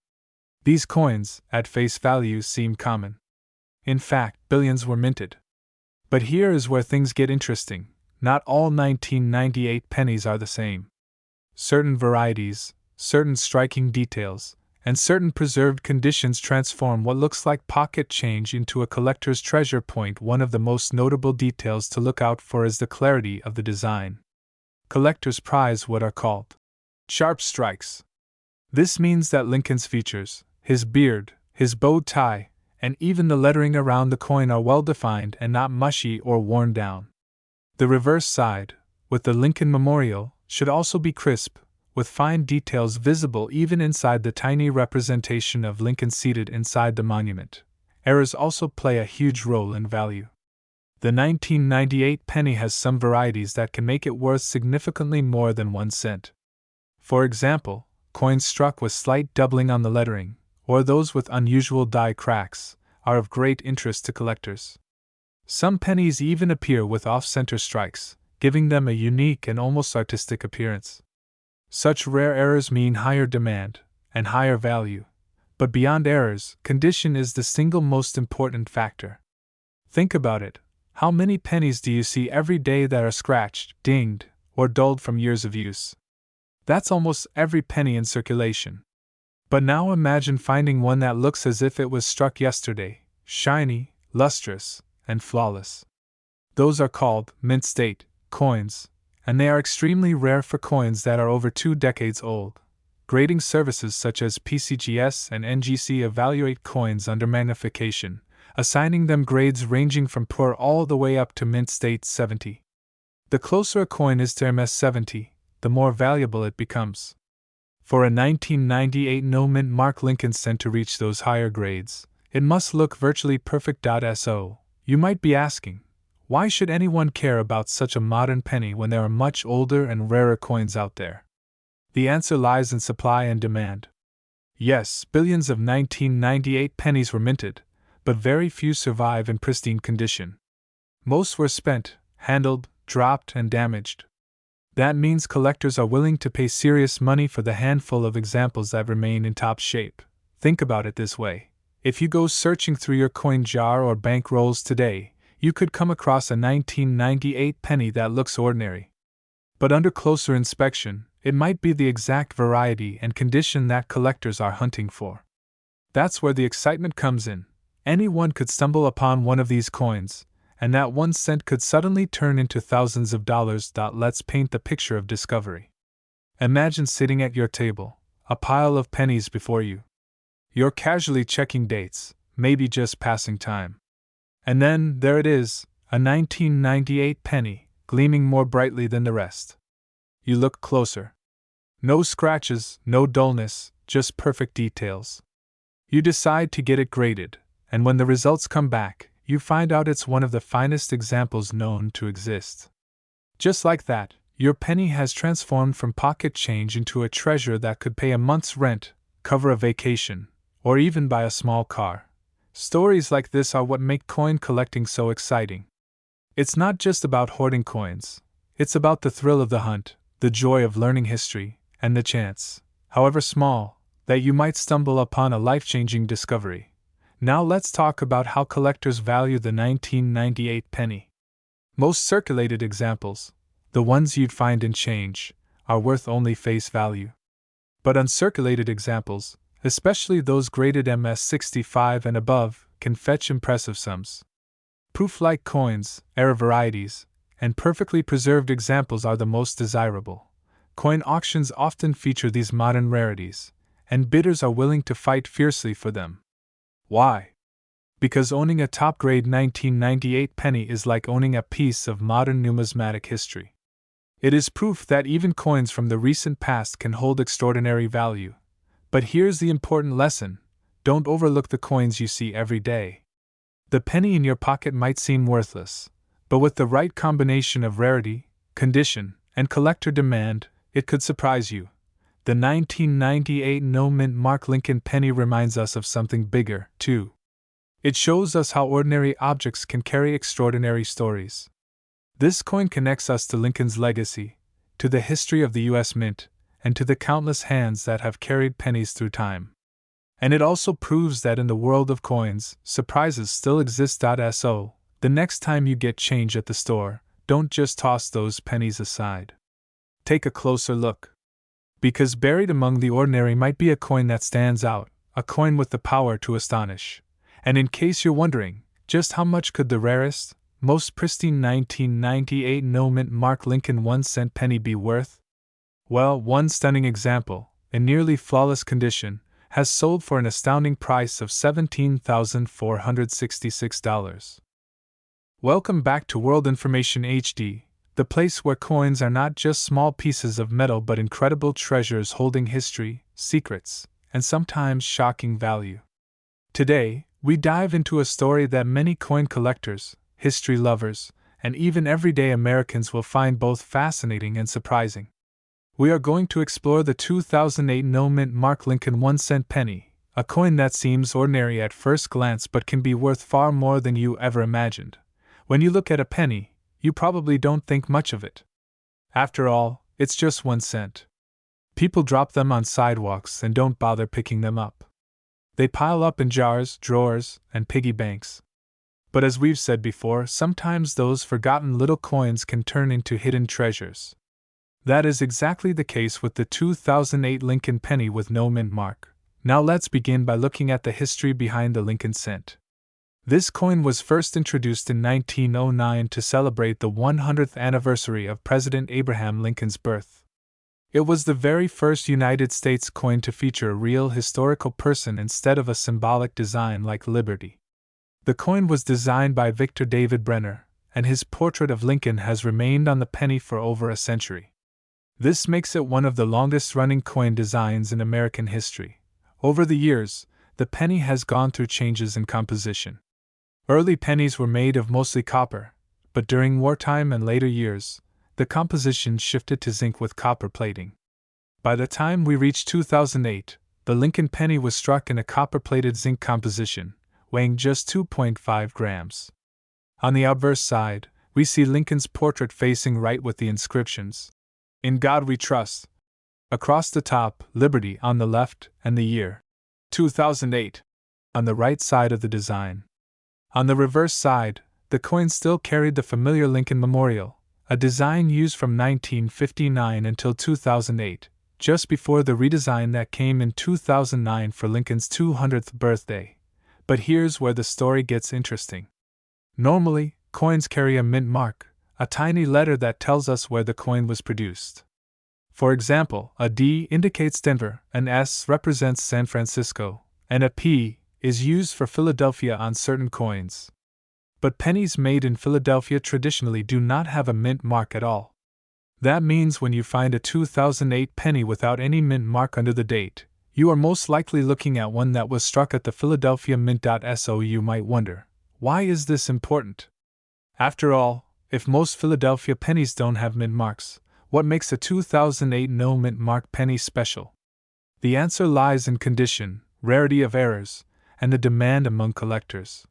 These coins, at face value, seem common. In fact, billions were minted. But here is where things get interesting. Not all 1998 pennies are the same. Certain varieties, certain striking details, and certain preserved conditions transform what looks like pocket change into a collector's treasure. One of the most notable details to look out for is the clarity of the design. Collectors prize what are called sharp strikes. This means that Lincoln's features, his beard, his bow tie, and even the lettering around the coin are well defined and not mushy or worn down. The reverse side, with the Lincoln Memorial, should also be crisp, with fine details visible even inside the tiny representation of Lincoln seated inside the monument. Errors also play a huge role in value. The 1998 penny has some varieties that can make it worth significantly more than 1 cent. For example, coins struck with slight doubling on the lettering, or those with unusual die cracks, are of great interest to collectors. Some pennies even appear with off-center strikes, giving them a unique and almost artistic appearance. Such rare errors mean higher demand and higher value, but beyond errors, condition is the single most important factor. Think about it. How many pennies do you see every day that are scratched, dinged, or dulled from years of use? That's almost every penny in circulation. But now imagine finding one that looks as if it was struck yesterday, shiny, lustrous, and flawless. Those are called mint state coins, and they are extremely rare for coins that are over 2 decades old. Grading services such as PCGS and NGC evaluate coins under magnification, assigning them grades ranging from poor all the way up to mint state 70. The closer a coin is to MS 70, the more valuable it becomes. For a 1998 no-mint Mark Lincoln cent to reach those higher grades, it must look virtually perfect. So, you might be asking, why should anyone care about such a modern penny when there are much older and rarer coins out there? The answer lies in supply and demand. Yes, billions of 1998 pennies were minted, but very few survive in pristine condition. Most were spent, handled, dropped, and damaged. That means collectors are willing to pay serious money for the handful of examples that remain in top shape. Think about it this way. If you go searching through your coin jar or bank rolls today, you could come across a 1998 penny that looks ordinary. But under closer inspection, it might be the exact variety and condition that collectors are hunting for. That's where the excitement comes in. Anyone could stumble upon one of these coins, and that 1 cent could suddenly turn into thousands of dollars. Let's paint the picture of discovery. Imagine sitting at your table, a pile of pennies before you. You're casually checking dates, maybe just passing time. And then, there it is, a 1998 penny, gleaming more brightly than the rest. You look closer. No scratches, no dullness, just perfect details. You decide to get it graded, and when the results come back, you find out it's one of the finest examples known to exist. Just like that, your penny has transformed from pocket change into a treasure that could pay a month's rent, cover a vacation, or even buy a small car. Stories like this are what make coin collecting so exciting. It's not just about hoarding coins, it's about the thrill of the hunt, the joy of learning history, and the chance, however small, that you might stumble upon a life-changing discovery. Now let's talk about how collectors value the 1998 penny. Most circulated examples, the ones you'd find in change, are worth only face value. But uncirculated examples, especially those graded MS 65 and above, can fetch impressive sums. Proof-like coins, rare varieties, and perfectly preserved examples are the most desirable. Coin auctions often feature these modern rarities, and bidders are willing to fight fiercely for them. Why? Because owning a top-grade 1998 penny is like owning a piece of modern numismatic history. It is proof that even coins from the recent past can hold extraordinary value. But here's the important lesson: don't overlook the coins you see every day. The penny in your pocket might seem worthless, but with the right combination of rarity, condition, and collector demand, it could surprise you. The 1998 no-mint Mark Lincoln penny reminds us of something bigger, too. It shows us how ordinary objects can carry extraordinary stories. This coin connects us to Lincoln's legacy, to the history of the U.S. Mint, and to the countless hands that have carried pennies through time. And it also proves that in the world of coins, surprises still exist. So, the next time you get change at the store, don't just toss those pennies aside. Take a closer look. Because buried among the ordinary might be a coin that stands out, a coin with the power to astonish. And in case you're wondering, just how much could the rarest, most pristine 1998 no-mint Mark Lincoln 1 cent penny be worth? Well, one stunning example, in nearly flawless condition, has sold for an astounding price of $17,466. Welcome back to World Information HD, the place where coins are not just small pieces of metal but incredible treasures holding history, secrets, and sometimes shocking value. Today, we dive into a story that many coin collectors, history lovers, and even everyday Americans will find both fascinating and surprising. We are going to explore the 2008 no-mint Mark Lincoln 1 cent penny, a coin that seems ordinary at first glance but can be worth far more than you ever imagined. When you look at a penny, you probably don't think much of it. After all, it's just 1 cent. People drop them on sidewalks and don't bother picking them up. They pile up in jars, drawers, and piggy banks. But as we've said before, sometimes those forgotten little coins can turn into hidden treasures. That is exactly the case with the 2008 Lincoln penny with no mint mark. Now let's begin by looking at the history behind the Lincoln cent. This coin was first introduced in 1909 to celebrate the 100th anniversary of President Abraham Lincoln's birth. It was the very first United States coin to feature a real historical person instead of a symbolic design like Liberty. The coin was designed by Victor David Brenner, and his portrait of Lincoln has remained on the penny for over a century. This makes it one of the longest-running coin designs in American history. Over the years, the penny has gone through changes in composition. Early pennies were made of mostly copper, but during wartime and later years, the composition shifted to zinc with copper plating. By the time we reached 2008, the Lincoln penny was struck in a copper-plated zinc composition, weighing just 2.5 grams. On the obverse side, we see Lincoln's portrait facing right with the inscriptions, "In God We Trust." Across the top, Liberty on the left, and the year 2008 on the right side of the design. On the reverse side, the coin still carried the familiar Lincoln Memorial, a design used from 1959 until 2008, just before the redesign that came in 2009 for Lincoln's 200th birthday. But here's where the story gets interesting. Normally, coins carry a mint mark, a tiny letter that tells us where the coin was produced. For example, a D indicates Denver, an S represents San Francisco, and a P is used for Philadelphia on certain coins. But pennies made in Philadelphia traditionally do not have a mint mark at all. That means when you find a 2008 penny without any mint mark under the date, you are most likely looking at one that was struck at the Philadelphia Mint. So you might wonder, why is this important? After all, if most Philadelphia pennies don't have mint marks, what makes a 2008 no mint mark penny special? The answer lies in condition, rarity of errors, and the demand among collectors.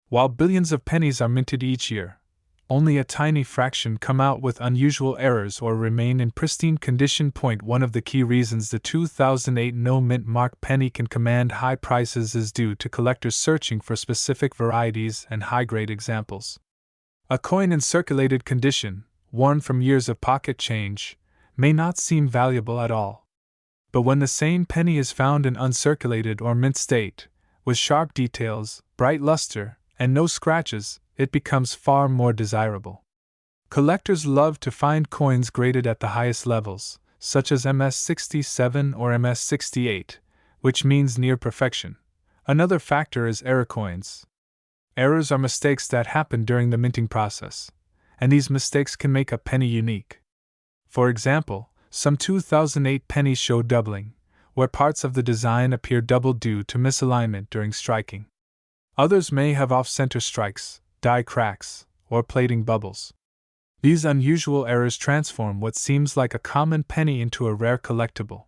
While billions of pennies are minted each year, only a tiny fraction come out with unusual errors or remain in pristine condition. One of the key reasons the 2008 no mint mark penny can command high prices is due to collectors searching for specific varieties and high-grade examples. A coin in circulated condition, worn from years of pocket change, may not seem valuable at all. But when the same penny is found in uncirculated or mint state, with sharp details, bright luster, and no scratches, it becomes far more desirable. Collectors love to find coins graded at the highest levels, such as MS-67 or MS-68, which means near perfection. Another factor is error coins. Errors are mistakes that happen during the minting process, and these mistakes can make a penny unique. For example, some 2008 pennies show doubling, where parts of the design appear doubled due to misalignment during striking. Others may have off-center strikes, die cracks, or plating bubbles. These unusual errors transform what seems like a common penny into a rare collectible.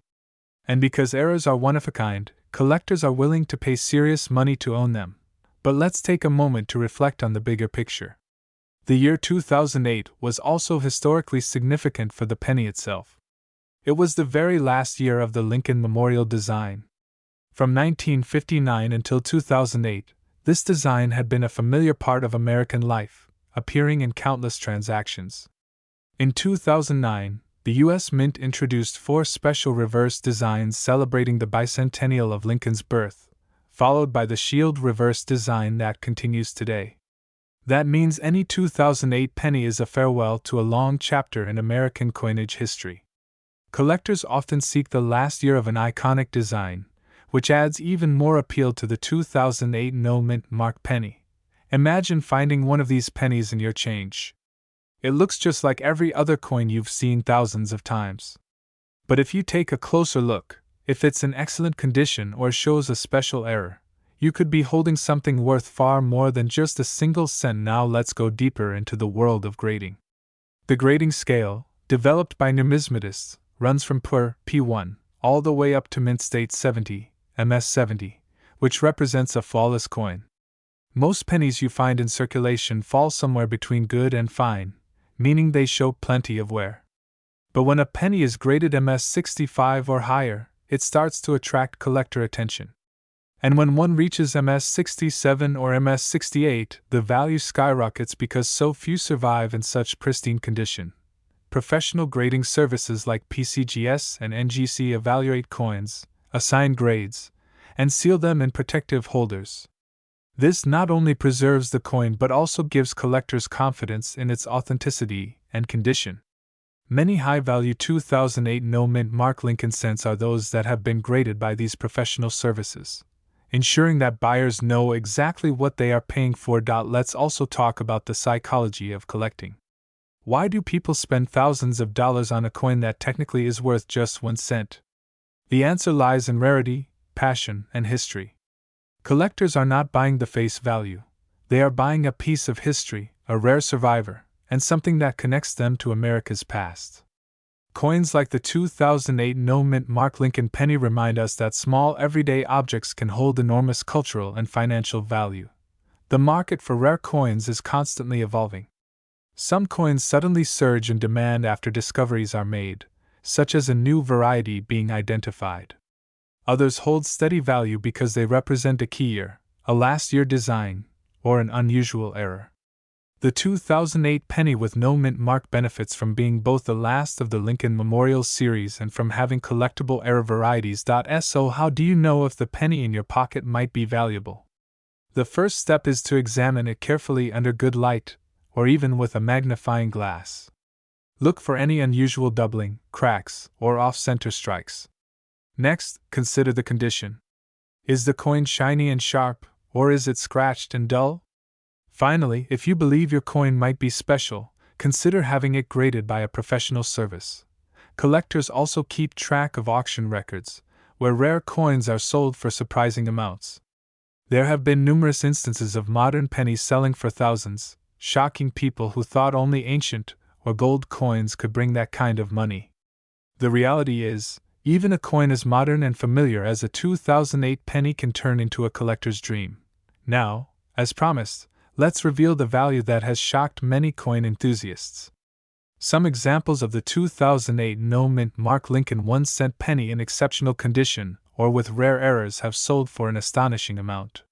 And because errors are one of a kind, collectors are willing to pay serious money to own them. But let's take a moment to reflect on the bigger picture. The year 2008 was also historically significant for the penny itself. It was the very last year of the Lincoln Memorial design. From 1959 until 2008, this design had been a familiar part of American life, appearing in countless transactions. In 2009, the U.S. Mint introduced 4 special reverse designs celebrating the bicentennial of Lincoln's birth, followed by the shield reverse design that continues today. That means any 2008 penny is a farewell to a long chapter in American coinage history. Collectors often seek the last year of an iconic design, which adds even more appeal to the 2008 no mint mark penny. Imagine finding one of these pennies in your change. It looks just like every other coin you've seen thousands of times. But if you take a closer look, if it's in excellent condition or shows a special error, you could be holding something worth far more than just a single cent. Now let's go deeper into the world of grading. The grading scale, developed by numismatists, runs from PUR P1 all the way up to mint state 70, MS-70, which represents a flawless coin. Most pennies you find in circulation fall somewhere between good and fine, meaning they show plenty of wear. But when a penny is graded MS-65 or higher, it starts to attract collector attention. And when one reaches MS-67 or MS-68, the value skyrockets because so few survive in such pristine condition. Professional grading services like PCGS and NGC evaluate coins, assign grades, and seal them in protective holders. This not only preserves the coin but also gives collectors confidence in its authenticity and condition. Many high-value 2008 no-mint Mark Lincoln cents are those that have been graded by these professional services, ensuring that buyers know exactly what they are paying for. Let's also talk about the psychology of collecting. Why do people spend thousands of dollars on a coin that technically is worth just 1 cent? The answer lies in rarity, passion, and history. Collectors are not buying the face value. They are buying a piece of history, a rare survivor, and something that connects them to America's past. Coins like the 2008 no-mint Mark Lincoln penny remind us that small everyday objects can hold enormous cultural and financial value. The market for rare coins is constantly evolving. Some coins suddenly surge in demand after discoveries are made, such as a new variety being identified. Others hold steady value because they represent a key year, a last-year design, or an unusual error. The 2008 penny with no mint mark benefits from being both the last of the Lincoln Memorial series and from having collectible error varieties. So how do you know if the penny in your pocket might be valuable? The first step is to examine it carefully under good light, or even with a magnifying glass. Look for any unusual doubling, cracks, or off-center strikes. Next, consider the condition. Is the coin shiny and sharp, or is it scratched and dull? Finally, if you believe your coin might be special, consider having it graded by a professional service. Collectors also keep track of auction records, where rare coins are sold for surprising amounts. There have been numerous instances of modern pennies selling for thousands, shocking people who thought only ancient or gold coins could bring that kind of money. The reality is, even a coin as modern and familiar as a 2008 penny can turn into a collector's dream. Now, as promised, let's reveal the value that has shocked many coin enthusiasts. Some examples of the 2008 no-mint Mark Lincoln 1-cent penny in exceptional condition or with rare errors have sold for an astonishing amount.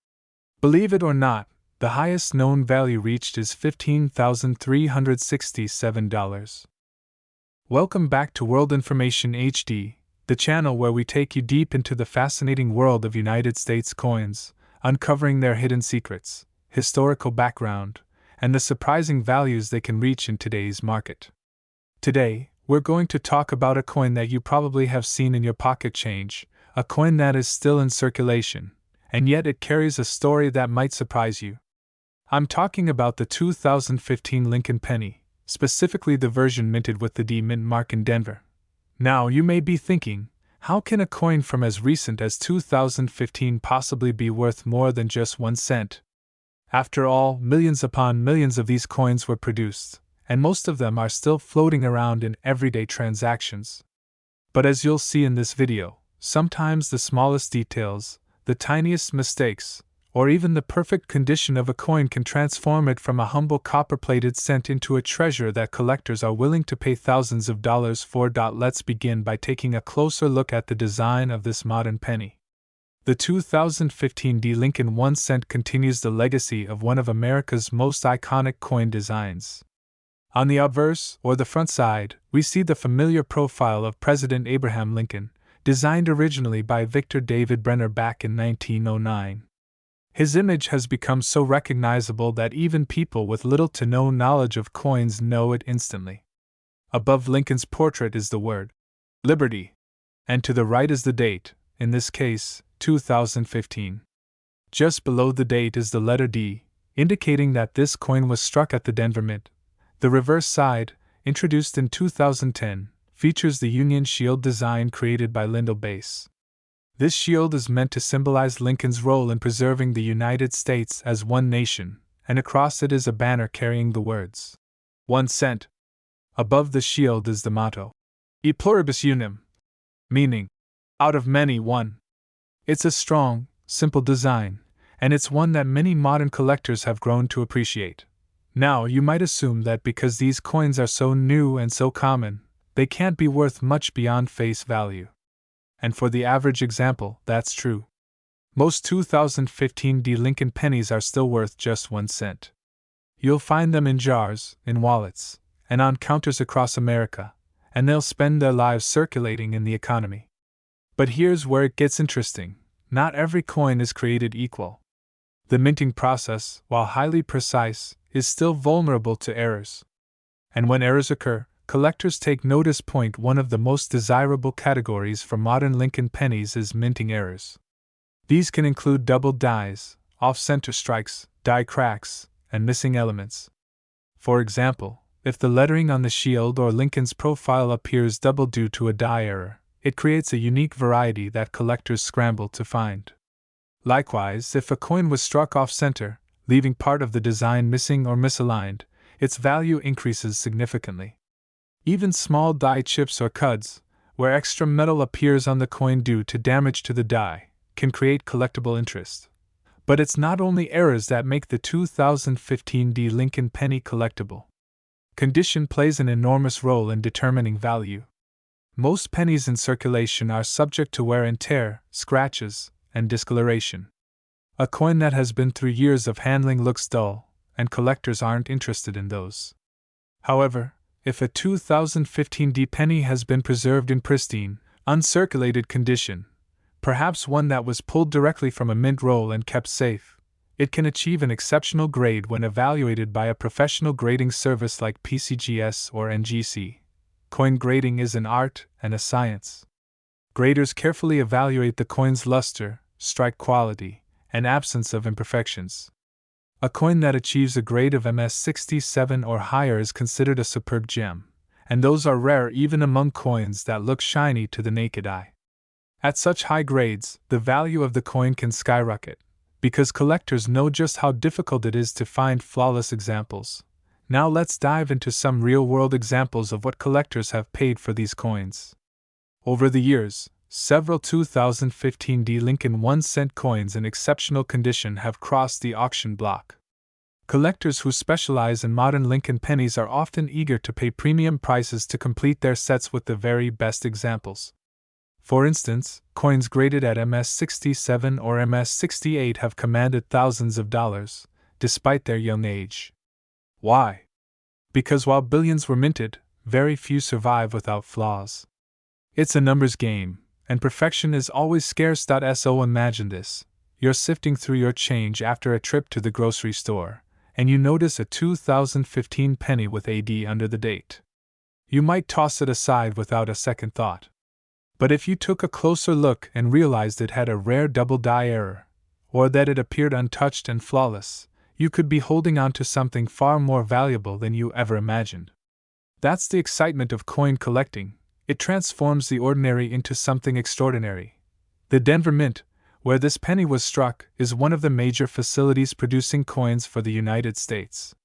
Believe it or not, the highest known value reached is $15,367. Welcome back to World Information HD, the channel where we take you deep into the fascinating world of United States coins, uncovering their hidden secrets, historical background, and the surprising values they can reach in today's market. Today, we're going to talk about a coin that you probably have seen in your pocket change, a coin that is still in circulation, and yet it carries a story that might surprise you. I'm talking about the 2015 Lincoln penny, specifically the version minted with the D mint mark in Denver. Now you may be thinking, how can a coin from as recent as 2015 possibly be worth more than just 1 cent? After all, millions upon millions of these coins were produced, and most of them are still floating around in everyday transactions. But as you'll see in this video, sometimes the smallest details, the tiniest mistakes, or even the perfect condition of a coin can transform it from a humble copper-plated cent into a treasure that collectors are willing to pay thousands of dollars for. Let's begin by taking a closer look at the design of this modern penny. The 2015 D Lincoln 1 cent continues the legacy of one of America's most iconic coin designs. On the obverse, or the front side, we see the familiar profile of President Abraham Lincoln, designed originally by Victor David Brenner back in 1909. His image has become so recognizable that even people with little to no knowledge of coins know it instantly. Above Lincoln's portrait is the word Liberty, and to the right is the date, in this case, 2015. Just below the date is the letter D, indicating that this coin was struck at the Denver Mint. The reverse side, introduced in 2010, features the Union Shield design created by Lyndall Bass. This shield is meant to symbolize Lincoln's role in preserving the United States as one nation, and across it is a banner carrying the words 1 cent. Above the shield is the motto, E pluribus unum, meaning, out of many, one. It's a strong, simple design, and it's one that many modern collectors have grown to appreciate. Now, you might assume that because these coins are so new and so common, they can't be worth much beyond face value. And for the average example, that's true. Most 2015 D Lincoln pennies are still worth just 1 cent. You'll find them in jars, in wallets, and on counters across America, and they'll spend their lives circulating in the economy. But here's where it gets interesting. Not every coin is created equal. The minting process, while highly precise, is still vulnerable to errors. And when errors occur, collectors take notice. One of the most desirable categories for modern Lincoln pennies is minting errors. These can include doubled dies, off-center strikes, die cracks, and missing elements. For example, if the lettering on the shield or Lincoln's profile appears double due to a die error, it creates a unique variety that collectors scramble to find. Likewise, if a coin was struck off-center, leaving part of the design missing or misaligned, its value increases significantly. Even small die chips or cuds, where extra metal appears on the coin due to damage to the die, can create collectible interest. But it's not only errors that make the 2015 D Lincoln penny collectible. Condition plays an enormous role in determining value. Most pennies in circulation are subject to wear and tear, scratches, and discoloration. A coin that has been through years of handling looks dull, and collectors aren't interested in those. However, if a 2015 D penny has been preserved in pristine, uncirculated condition, perhaps one that was pulled directly from a mint roll and kept safe, it can achieve an exceptional grade when evaluated by a professional grading service like PCGS or NGC. Coin grading is an art and a science. Graders carefully evaluate the coin's luster, strike quality, and absence of imperfections. A coin that achieves a grade of MS67 or higher is considered a superb gem, and those are rare even among coins that look shiny to the naked eye. At such high grades, the value of the coin can skyrocket, because collectors know just how difficult it is to find flawless examples. Now let's dive into some real-world examples of what collectors have paid for these coins. Over the years, several 2015 D Lincoln 1-cent coins in exceptional condition have crossed the auction block. Collectors who specialize in modern Lincoln pennies are often eager to pay premium prices to complete their sets with the very best examples. For instance, coins graded at MS67 or MS68 have commanded thousands of dollars, despite their young age. Why? Because while billions were minted, very few survive without flaws. It's a numbers game, and perfection is always scarce. So imagine this: you're sifting through your change after a trip to the grocery store, and you notice a 2015 penny with AD under the date. You might toss it aside without a second thought. But if you took a closer look and realized it had a rare double die error, or that it appeared untouched and flawless, you could be holding on to something far more valuable than you ever imagined. That's the excitement of coin collecting. It transforms the ordinary into something extraordinary. The Denver Mint, where this penny was struck, is one of the major facilities producing coins for the United States.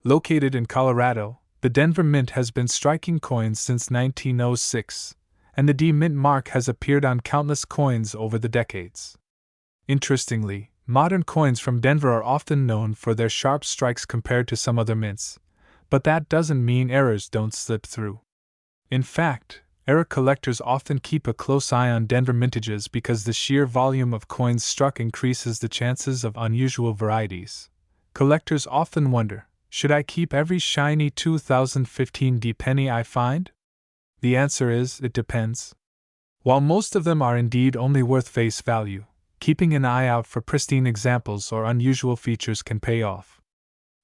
Located in Colorado, the Denver Mint has been striking coins since 1906. And the D Mint mark has appeared on countless coins over the decades. Interestingly, modern coins from Denver are often known for their sharp strikes compared to some other mints, but that doesn't mean errors don't slip through. In fact, error collectors often keep a close eye on Denver mintages because the sheer volume of coins struck increases the chances of unusual varieties. Collectors often wonder, should I keep every shiny 2015 D penny I find? The answer is, it depends. While most of them are indeed only worth face value, keeping an eye out for pristine examples or unusual features can pay off.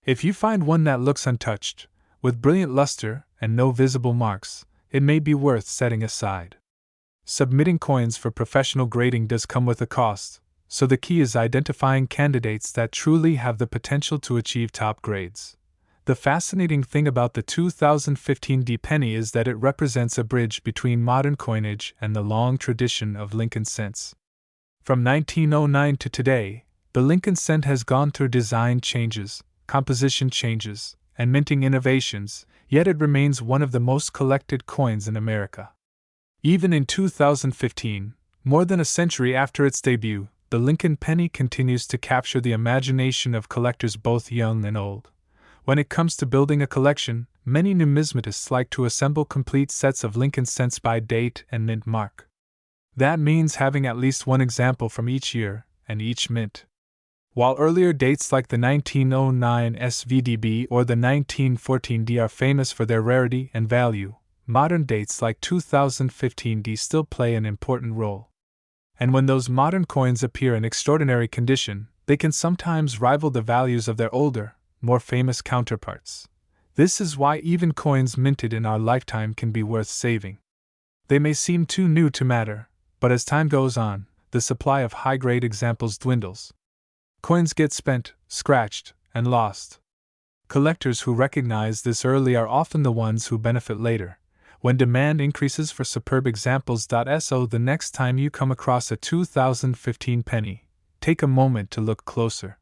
If you find one that looks untouched, with brilliant luster and no visible marks, it may be worth setting aside. Submitting coins for professional grading does come with a cost, so the key is identifying candidates that truly have the potential to achieve top grades. The fascinating thing about the 2015 D penny is that it represents a bridge between modern coinage and the long tradition of Lincoln cents. From 1909 to today, the Lincoln cent has gone through design changes, composition changes, and minting innovations, yet it remains one of the most collected coins in America. Even in 2015, more than a century after its debut, the Lincoln penny continues to capture the imagination of collectors both young and old. When it comes to building a collection, many numismatists like to assemble complete sets of Lincoln cents by date and mint mark. That means having at least one example from each year, and each mint. While earlier dates like the 1909 SVDB or the 1914D are famous for their rarity and value, modern dates like 2015D still play an important role. And when those modern coins appear in extraordinary condition, they can sometimes rival the values of their older, more famous counterparts. This is why even coins minted in our lifetime can be worth saving. They may seem too new to matter, but as time goes on, the supply of high-grade examples dwindles. Coins get spent, scratched, and lost. Collectors who recognize this early are often the ones who benefit later, when demand increases for superb examples. So the next time you come across a 2015 penny, take a moment to look closer.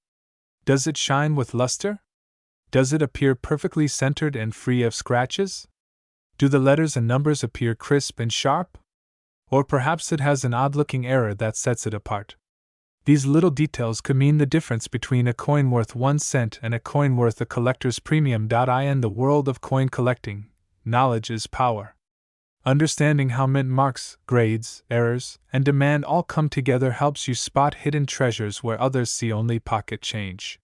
Does it shine with luster? Does it appear perfectly centered and free of scratches? Do the letters and numbers appear crisp and sharp? Or perhaps it has an odd-looking error that sets it apart. These little details could mean the difference between a coin worth 1 cent and a coin worth a collector's premium. In the world of coin collecting, knowledge is power. Understanding how mint marks, grades, errors, and demand all come together helps you spot hidden treasures where others see only pocket change.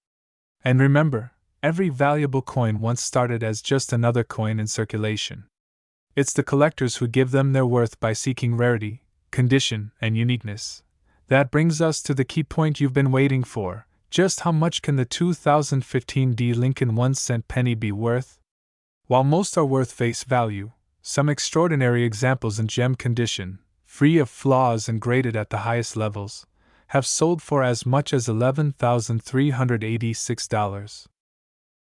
And remember, every valuable coin once started as just another coin in circulation. It's the collectors who give them their worth by seeking rarity, condition, and uniqueness. That brings us to the key point you've been waiting for. Just how much can the 2015 D. Lincoln 1-cent penny be worth? While most are worth face value, some extraordinary examples in gem condition, free of flaws and graded at the highest levels, have sold for as much as $11,386.